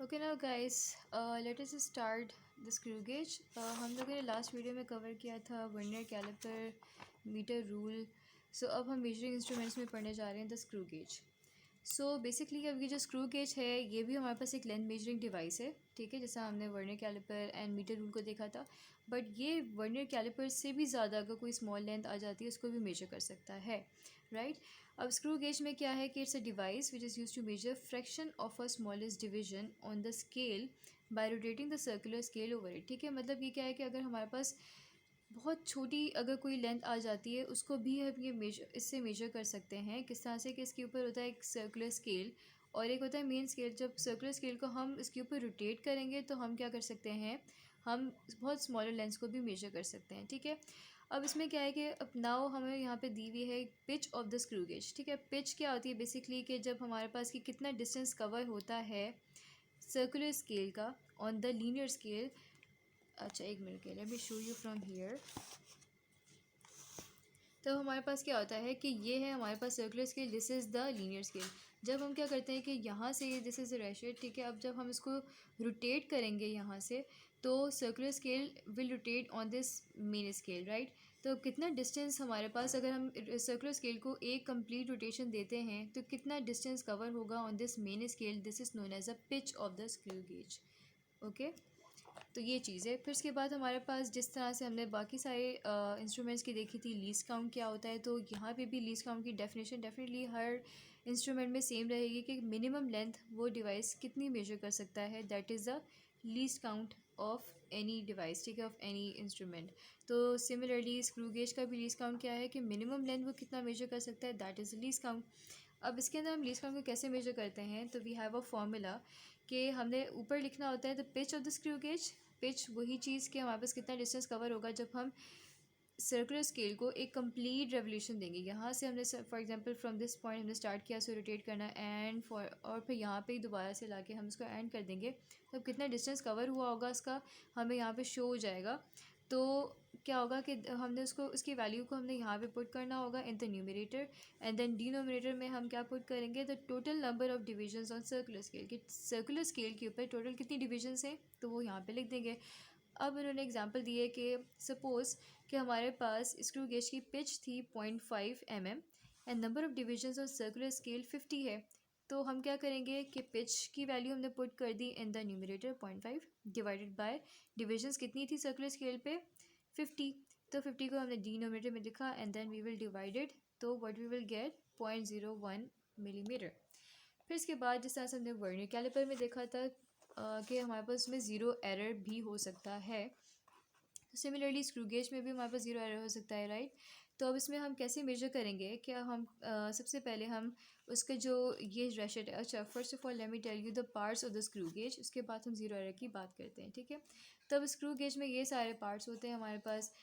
Okay now guys, let us start the screw gauge. हम लोगों ने लास्ट वीडियो में कवर किया था वर्नियर कैलिपर, मीटर रूल। सो अब हम मेजरिंग इंस्ट्रूमेंट्स में पढ़ने जा रहे हैं the screw gauge. So basically अब ये जो स्क्रू गेज है ये भी हमारे पास एक लेंथ मेजरिंग डिवाइस है, ठीक है, जैसा हमने vernier calliper and metre rule को देखा था। बट ये वर्नियर कैलिपर से भी ज़्यादा अगर कोई स्मॉल लेंथ आ जाती है उसको भी मेजर कर सकता है, राइट। अब स्क्रू गेज में क्या है कि it's a device which is use to measure fraction of a smallest division on the scale by rotating the circular scale over it. ठीक है, मतलब ये क्या है कि अगर हमारे पास बहुत छोटी अगर कोई लेंथ आ जाती है उसको भी हम ये इससे मेजर कर सकते हैं। किस तरह से कि इसके ऊपर होता है एक सर्कुलर स्केल और एक होता है मेन स्केल। जब सर्कुलर स्केल को हम इसके ऊपर रोटेट करेंगे तो हम क्या कर सकते हैं, हम बहुत स्मॉलर लेंथ्स को भी मेजर कर सकते हैं, ठीक है। अब इसमें क्या है कि अब नाउ हमें यहाँ पे दी हुई है pitch of the screw gauge, ठीक है। पिच क्या होती है बेसिकली कि जब हमारे पास कि कितना डिस्टेंस कवर होता है सर्कुलर स्केल का ऑन द लीनियर स्केल। अच्छा एक मिनट के, late me show you from here. तो हमारे पास क्या होता है कि ये है हमारे पास circular scale, this is the linear scale. जब हम क्या करते हैं कि यहाँ से दिस इज़ रेशियो, ठीक है। अब जब हम इसको रोटेट करेंगे यहाँ से तो circular scale will rotate on this main scale, right. तो कितना डिस्टेंस हमारे पास, अगर हम सर्कुलर स्केल को एक कंप्लीट रोटेशन देते हैं तो कितना डिस्टेंस कवर होगा on this main scale, this is known as a pitch of the screw gauge. Okay, तो ये चीज़ है। फिर उसके बाद हमारे पास जिस तरह से हमने बाकी सारे इंस्ट्रूमेंट्स की देखी थी लीस्ट काउंट क्या होता है, तो यहाँ पे भी लीस्ट काउंट की डेफिनेशन डेफिनेटली हर इंस्ट्रूमेंट में सेम रहेगी कि मिनिमम लेंथ वो डिवाइस कितनी मेजर कर सकता है, that is the least count of any device, ठीक है, ऑफ एनी इंस्ट्रूमेंट। तो सिमिलरली स्क्रू गेज का भी लीस्ट काउंट क्या है कि मिनिमम लेंथ वो कितना मेजर कर सकता है, that is the least count. अब इसके अंदर हम लीस्ट काउंट को कैसे मेजर करते हैं, तो वी हैव अ फॉर्मूला कि हमने ऊपर लिखना होता है the pitch of the screw gauge. Pitch वही चीज़ कि हमारे पास कितना डिस्टेंस कवर होगा जब हम सर्कुलर स्केल को एक कंप्लीट रेवोल्यूशन देंगे। यहाँ से हमने for example from this point हमने स्टार्ट किया सो रोटेट करना एंड फॉर, और फिर यहाँ पे ही दोबारा से लाके हम इसको एंड कर देंगे। तो कितना डिस्टेंस कवर हुआ होगा उसका हमें यहाँ पे शो हो जाएगा। तो क्या होगा कि हमने उसको उसकी वैल्यू को हमने यहाँ पे पुट करना होगा इन the numerator and than denominator में हम क्या पुट करेंगे, the total number of divisions on circular scale, कि सर्कुलर स्केल के ऊपर टोटल कितनी डिविजन्स हैं तो वो यहाँ पे लिख देंगे। अब उन्होंने एग्जांपल दी है कि सपोज़ कि हमारे पास स्क्रू गेज की पिच थी 0.5 mm and number of divisions of circular scale 50 है। तो हम क्या करेंगे कि पिच की वैल्यू हमने पुट कर दी in the numerator 0.5 divided by divisions कितनी थी सर्कुलर स्केल पे 50। तो 50 को हमने डिनोमिनेटर में लिखा and then we will divided, तो what we will get 0.01 millimetre. फिर इसके बाद जिस तरह से हमने वर्नियर कैलिपर में देखा था कि हमारे पास उसमें ज़ीरो एरर भी हो सकता है, सिमिलरली स्क्रू गेज में भी हमारे पास ज़ीरो एरर हो सकता है, राइट। तो अब इसमें हम कैसे मेजर करेंगे, क्या हम सबसे पहले हम उसके जो ये रेशेट है, अच्छा first of all let me tell you the parts of the screw gauge, उसके बाद हम ज़ीरो एरर की बात करते हैं, ठीक है। तब स्क्रू गेज में ये सारे पार्ट्स होते हैं हमारे पास।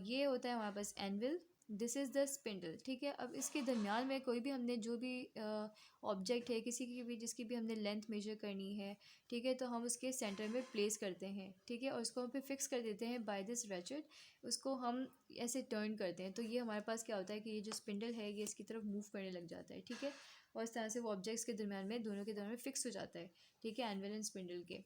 ये होता है हमारे पास anvil, this is the spindle, ठीक है। अब इसके दरमियान में कोई भी हमने जो भी ऑब्जेक्ट है किसी की भी जिसकी भी हमने लेंथ मेजर करनी है, ठीक है, तो हम उसके सेंटर में प्लेस करते हैं, ठीक है, और उसको हम फिर फिक्स कर देते हैं बाय दिस रैचेट। उसको हम ऐसे टर्न करते हैं तो ये हमारे पास क्या होता है कि ये जो स्पिंडल है ये इसकी तरफ मूव करने लग जाता है, ठीक है, और इस तरह से वो ऑब्जेक्ट्स के दरमियान में दोनों के दरमियान में फिक्स हो जाता है, ठीक है, एनविल एंड स्पिंडल के।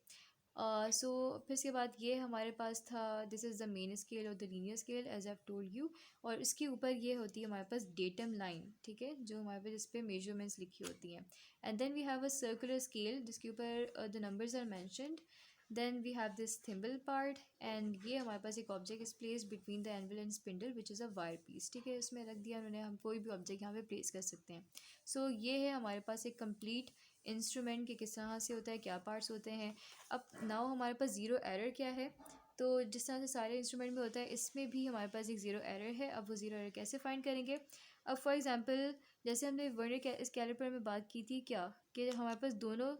सो फिर इसके बाद ये हमारे पास था this is the main scale और the linear scale as I have told you, और इसके ऊपर ये होती है हमारे पास डेटम लाइन, ठीक है, जो हमारे पास इस पर मेजरमेंट्स लिखी होती हैं। And then we have a circular scale जिसके ऊपर the numbers are mentioned. Then we have this thimble part and ये हमारे पास एक object is place between the anvil and spindle which is a wire piece, ठीक है, इसमें रख दिया उन्होंने, हम कोई भी ऑब्जेक्ट यहाँ पे प्लेस कर सकते हैं। सो ये है हमारे पास एक कंप्लीट इंस्ट्रूमेंट के किस तरह से होता है, क्या पार्ट्स होते हैं। अब नाउ हमारे पास ज़ीरो एरर क्या है, तो जिस तरह से सारे इंस्ट्रूमेंट में होता है इसमें भी हमारे पास एक ज़ीरो एरर है। अब वो ज़ीरो एरर कैसे फाइंड करेंगे, अब फॉर एग्जांपल जैसे हमने वर्नियर कैलिपर में बात की थी क्या कि हमारे पास दोनों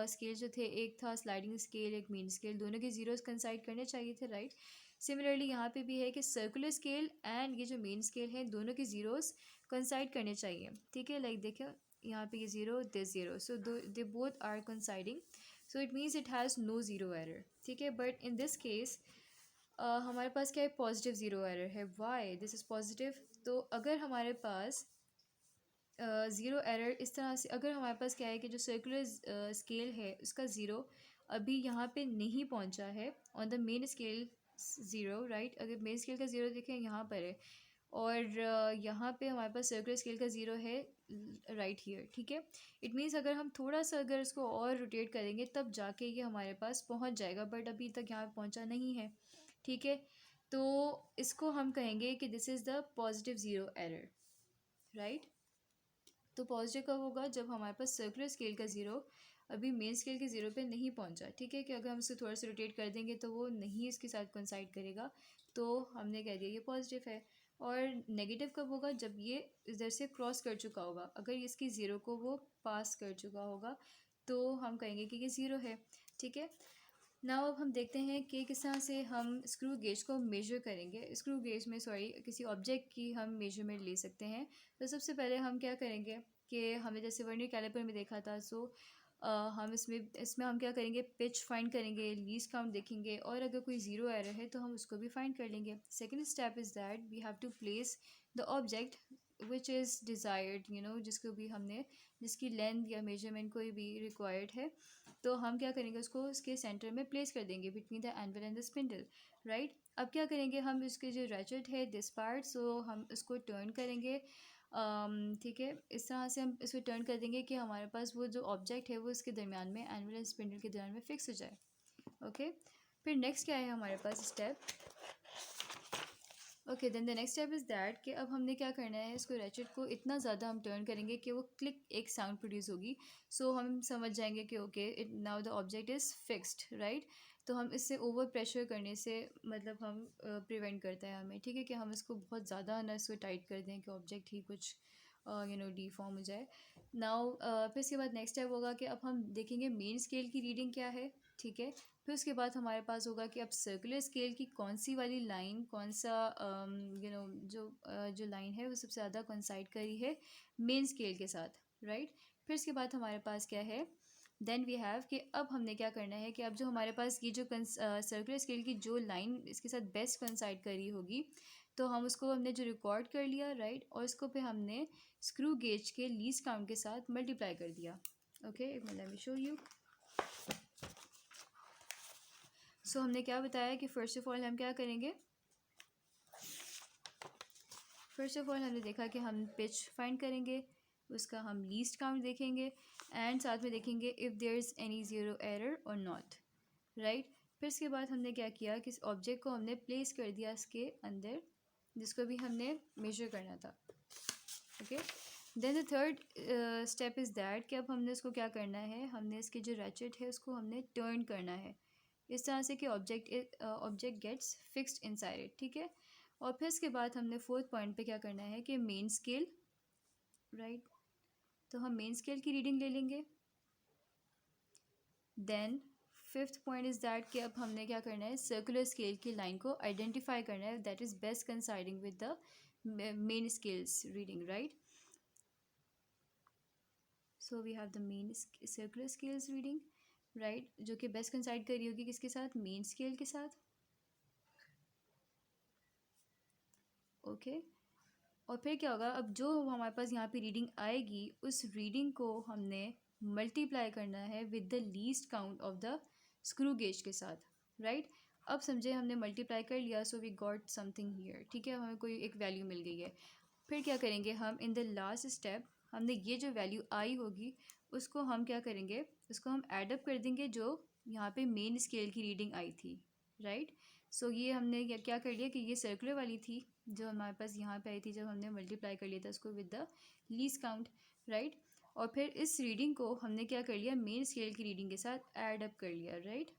स्केल जो थे, एक था स्लाइडिंग स्केल एक मेन स्केल, दोनों के ज़ीरोस कंसाइड करने चाहिए थे, राइट। सिमिलरली यहाँ पे भी है कि सर्कुलर स्केल एंड ये जो मेन स्केल है दोनों के ज़ीरोस कंसाइड करने चाहिए, ठीक है। लाइक देखो यहाँ पे ये zero this zero, so they both are coinciding, so it means it has no zero error, ठीक है। बट इन दिस केस हमारे पास क्या है, पॉजिटिव ज़ीरो एरर है। वाई दिस इज़ पॉजिटिव, तो अगर हमारे पास ज़ीरो एरर इस तरह से, अगर हमारे पास क्या है कि जो सर्कुलर स्केल है उसका ज़ीरो अभी यहाँ पे नहीं पहुँचा है on the main scale zero, right. अगर मेन स्केल का ज़ीरो देखें यहाँ पर है, और यहाँ पे हमारे पास सर्कुलर स्केल का ज़ीरो है राइट हियर, ठीक है। इट मीन्स अगर हम थोड़ा सा अगर इसको और रोटेट करेंगे तब जाके ये हमारे पास पहुँच जाएगा, बट अभी तक यहाँ पे पहुँचा नहीं है, ठीक है। तो इसको हम कहेंगे कि this is the positive zero error, right. तो पॉजिटिव कब होगा, जब हमारे पास सर्कुलर स्केल का ज़ीरो अभी मेन स्केल के ज़ीरो पे नहीं पहुंचा, ठीक है। कि अगर हम इसको थोड़ा सा रोटेट कर देंगे तो वो नहीं इसके साथ कोइंसाइड करेगा, तो हमने कह दिया ये पॉजिटिव है। और नेगेटिव कब होगा, जब ये इधर से क्रॉस कर चुका होगा, अगर इसकी ज़ीरो को वो पास कर चुका होगा तो हम कहेंगे कि ये ज़ीरो है, ठीक है। नाउ अब हम देखते हैं कि किस तरह से हम स्क्रू गेज को मेजर करेंगे। स्क्रू गेज में सॉरी किसी ऑब्जेक्ट की हम मेजरमेंट ले सकते हैं। तो सबसे पहले हम क्या करेंगे कि हमने जैसे वर्नियर कैलिपर में देखा था, सो हम इसमें हम क्या करेंगे, पिच फाइंड करेंगे, लीस्ट काउंट देखेंगे, और अगर कोई ज़ीरो एरर है तो हम उसको भी फाइंड कर लेंगे। Second step is that we have to place the object which is desired, जिसको भी हमने, जिसकी लेंथ या मेजरमेंट कोई भी रिक्वायर्ड है, तो हम क्या करेंगे, उसको उसके सेंटर में प्लेस कर देंगे between the anvil and the spindle, right. अब क्या करेंगे, हम इसके जो रैचेट है दिस पार्ट, सो हम इसको टर्न करेंगे, ठीक है। इस तरह से हम इसको टर्न कर देंगे कि हमारे पास वो जो ऑब्जेक्ट है वो इसके दरमियान में, एनवल एंड स्पिंडल के दरमियान में फिक्स हो जाए, ओके। फिर नेक्स्ट क्या है हमारे पास step, okay then the next step is that कि अब हमने क्या करना है, इसको रैचेट को इतना ज़्यादा हम टर्न करेंगे कि वो क्लिक एक साउंड प्रोड्यूस होगी, सो हम समझ जाएंगे कि okay it now the object is fixed, right. तो हम इससे ओवर प्रेशर करने से मतलब हम प्रिवेंट करता है हमें, ठीक है, कि हम इसको बहुत ज़्यादा ना इसको टाइट कर दें कि ऑब्जेक्ट ही कुछ डिफॉर्म हो जाए। नाउ फिर इसके बाद नेक्स्ट स्टेप होगा कि अब हम देखेंगे मेन स्केल की रीडिंग क्या है, ठीक है। फिर उसके बाद हमारे पास होगा कि अब सर्कुलर स्केल की कौन सी वाली लाइन, कौन सा जो लाइन है वो सबसे ज़्यादा कोइंसाइड करी है मेन स्केल के साथ, राइट। फिर उसके बाद हमारे पास क्या है, देन वी हैव कि अब हमने क्या करना है कि अब जो हमारे पास ये जो सर्कुलर स्केल की जो लाइन इसके साथ बेस्ट कोइंसाइड करी होगी, तो हम उसको हमने जो रिकॉर्ड कर लिया, राइट, और इसको पे हमने स्क्रू गेज के लीस्ट काउंट के साथ मल्टीप्लाई कर दिया, okay. Let me show you. So हमने क्या बताया कि फ़र्स्ट ऑफ ऑल हम क्या करेंगे, फ़र्स्ट ऑफ ऑल हमने देखा कि हम पिच फाइंड करेंगे, उसका हम लीस्ट काउंट देखेंगे, एंड साथ में देखेंगे if there is any zero error or not, right. फिर इसके बाद हमने क्या किया कि इस ऑब्जेक्ट को हमने प्लेस कर दिया इसके अंदर जिसको भी हमने मेजर करना था, okay. Then the third step is that कि अब हमने इसको क्या करना है, हमने इसके जो रैचेट है उसको हमने टर्न करना है इस तरह से कि object gets fixed inside it, ठीक है। और फिर इसके बाद हमने फोर्थ पॉइंट पे क्या करना है कि मेन स्केल, राइट। तो हम मेन स्केल की रीडिंग ले लेंगे। Then fifth point is that कि अब हमने क्या करना है, सर्कुलर स्केल की लाइन को आइडेंटिफाई करना है that is best coinciding with the main scales reading, right. So we have the main circular scales reading, right, जो कि बेस्ट कंसाइड करी होगी किसके साथ, मेन स्केल के साथ, ओके। और फिर क्या होगा, अब जो हमारे पास यहाँ पे रीडिंग आएगी उस रीडिंग को हमने मल्टीप्लाई करना है with the least count of the screw gauge के साथ, राइट। अब समझे हमने मल्टीप्लाई कर लिया, so we got something here, ठीक है, हमें कोई एक वैल्यू मिल गई है। फिर क्या करेंगे हम, इन द लास्ट स्टेप हमने ये जो वैल्यू आई होगी उसको हम क्या करेंगे, उसको हम एडअप कर देंगे जो यहाँ पे मेन स्केल की रीडिंग आई थी, राइट। सो ये हमने क्या कर लिया कि ये सर्कुलर वाली थी जो हमारे पास यहाँ पे आई थी जब हमने मल्टीप्लाई कर लिया था उसको with the least count, right. और फिर इस रीडिंग को हमने क्या कर लिया, मेन स्केल की रीडिंग के साथ ऐड अप कर लिया, राइट।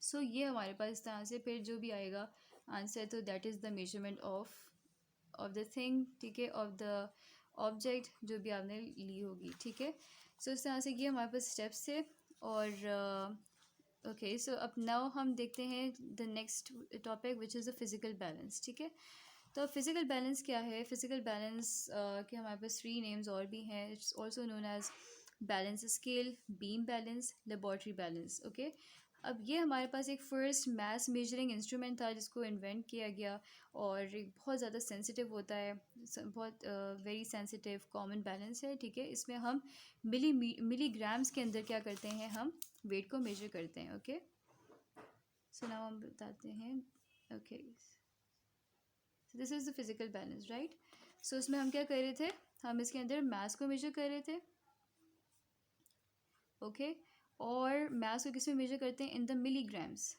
सो ये हमारे पास इस तरह से फिर जो भी आएगा आंसर, तो that is the measurement of the thing, ठीक है, ऑफ द ऑब्जेक्ट जो भी आपने ली होगी, ठीक है। सो इस तरह से ये हमारे पास स्टेप्स थे। और ओके, सो अब नाउ हम देखते हैं the next topic which is the physical balance, ठीक है। तो फिज़िकल बैलेंस क्या है, फिज़िकल बैलेंस के हमारे पास 3 नेम्स और भी हैं, it's also known as balance scale, beam balance, laboratory balance, okay. अब ये हमारे पास एक फ़र्स्ट मास मेजरिंग इंस्ट्रूमेंट था जिसको इन्वेंट किया गया, और एक बहुत ज़्यादा सेंसिटिव होता है, बहुत वेरी सेंसिटिव कॉमन बैलेंस है, ठीक है। इसमें हम मिलीग्राम्स के अंदर क्या करते हैं, हम वेट को मेजर करते हैं, ओके। सो नाउ हम बताते हैं, okay, this is the physical balance, right. So इसमें हम क्या कर रहे थे, हम इसके अंदर मास को मेजर कर रहे थे, ओके। और मास को किस में मेजर करते हैं, इन द मिलीग्राम्स,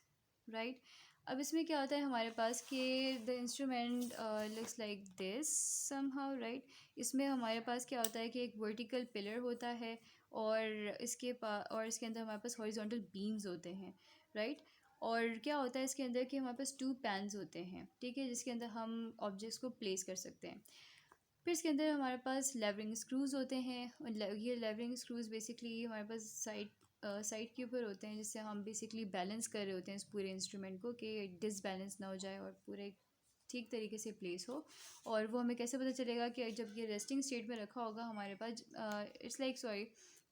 राइट। अब इसमें क्या होता है हमारे पास कि the instrument looks like this somehow, right. इसमें हमारे पास क्या होता है कि एक वर्टिकल पिलर होता है, और इसके अंदर हमारे पास हॉरिजॉन्टल बीम्स होते हैं, राइट। और क्या होता है इसके अंदर कि हमारे पास 2 पैन्स होते हैं, ठीक है, जिसके अंदर हम ऑब्जेक्ट्स को प्लेस कर सकते हैं। फिर इसके अंदर हमारे पास लेवलिंग स्क्रूज़ होते हैं, और ये लेवलिंग स्क्रूज़ बेसिकली हमारे पास साइड के ऊपर होते हैं, जिससे हम बेसिकली बैलेंस कर रहे होते हैं इस पूरे इंस्ट्रूमेंट को, कि डिसबैलेंस ना हो जाए और पूरे ठीक तरीके से प्लेस हो। और वो हमें कैसे पता चलेगा, कि जब ये रेस्टिंग स्टेट में रखा होगा हमारे पास, इट्स लाइक सॉरी,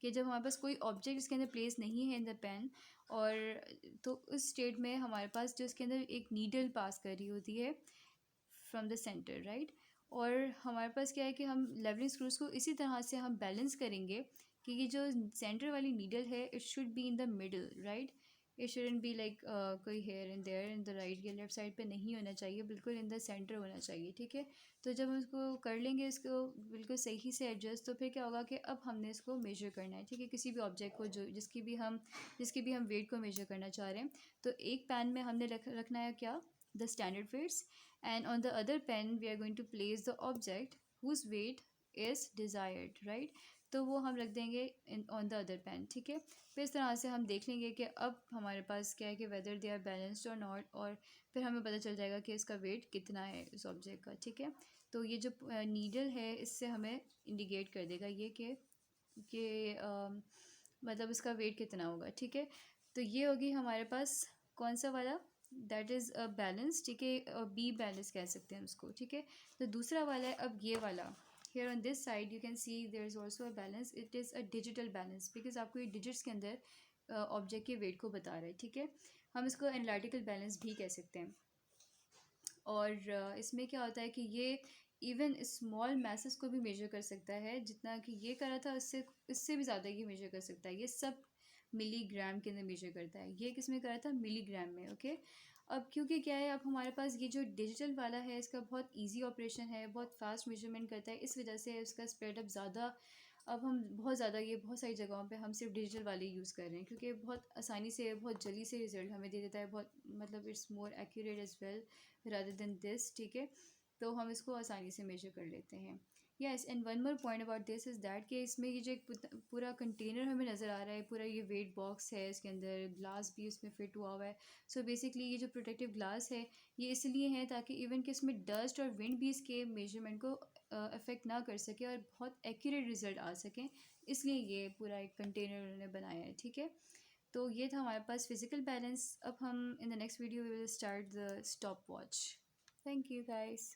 कि जब हमारे पास कोई ऑब्जेक्ट इसके अंदर प्लेस नहीं है इन द पेन, और तो उस स्टेट में हमारे पास जो इसके अंदर एक नीडल पास कर रही होती है फ्रॉम द सेंटर, राइट। और हमारे पास क्या है कि हम लेवलिंग स्क्रूज़ को इसी तरह से हम बैलेंस करेंगे कि ये जो सेंटर वाली नीडल है, it should be in the middle, right. It shouldn't be like कोई here in there in the right या लेफ्ट साइड पे नहीं होना चाहिए, बिल्कुल इन द सेंटर होना चाहिए, ठीक है। तो जब हम इसको कर लेंगे, इसको बिल्कुल सही से एडजस्ट, तो फिर क्या होगा कि अब हमने इसको मेजर करना है, ठीक है, किसी भी ऑब्जेक्ट को जो जिसकी भी हम वेट को मेजर करना चाह रहे हैं। तो एक पैन में हमने रखना है क्या, the standard weights, and on the other pen we are going to place the object whose weight is desired, right। तो वो हम रख देंगे ऑन द अदर पेन, ठीक है। फिर इस तरह से हम देख लेंगे कि अब हमारे पास क्या है कि वेदर दे आर बैलेंस्ड और नॉट, और फिर हमें पता चल जाएगा कि इसका वेट कितना है इस ऑब्जेक्ट का, ठीक है। तो ये जो नीडल है, इससे हमें इंडिकेट कर देगा ये कि मतलब इसका वेट कितना होगा, ठीक है। तो ये होगी हमारे पास कौन सा वाला, दैट इज़ अ बैलेंस, ठीक है, बी बैलेंस कह सकते हैं उसको, ठीक है। तो दूसरा वाला है अब ये वाला, here on this side you can see there is also a balance, it is a digital balance, because आपको ये डिजिट्स के अंदर ऑब्जेक्ट के वेट को बता रहा है, ठीक है। हम इसको एनालिटिकल बैलेंस भी कह सकते हैं। और इसमें क्या होता है कि ये इवन स्मॉल मैसेस को भी मेजर कर सकता है, जितना कि ये करा था इससे भी ज़्यादा ये मेजर कर सकता है। ये सब मिलीग्राम के अंदर मेजर करता है, ये किस में करा था, मिलीग्राम में, ओके। अब क्योंकि क्या है, अब हमारे पास ये जो डिजिटल वाला है, इसका बहुत इजी ऑपरेशन है, बहुत फास्ट मेजरमेंट करता है, इस वजह से इसका स्प्रेड अप ज़्यादा, अब हम बहुत ज़्यादा ये बहुत सारी जगहों पे हम सिर्फ डिजिटल वाले यूज़ कर रहे हैं, क्योंकि बहुत आसानी से बहुत जल्दी से रिज़ल्ट हमें दे देता है, बहुत मतलब it's more accurate as well rather than this, ठीक है। तो हम इसको आसानी से मेजर कर लेते हैं। Yes, and one more point about this is that कि इसमें ये जो एक पूरा कंटेनर हमें नज़र आ रहा है, पूरा ये वेट बॉक्स है, इसके अंदर ग्लास भी उसमें फिट हुआ हुआ है। सो बेसिकली ये जो प्रोटेक्टिव ग्लास है, ये इसलिए है ताकि इवन कि इसमें डस्ट और विंड भी इसके मेजरमेंट को अफेक्ट ना कर सके और बहुत एक्यूरेट रिजल्ट आ सकें, इसलिए ये पूरा एक कंटेनर उन्होंने बनाया है, ठीक है। तो ये था हमारे पास फिजिकल बैलेंस। अब हम in the next video we will start the stopwatch. Thank you guys.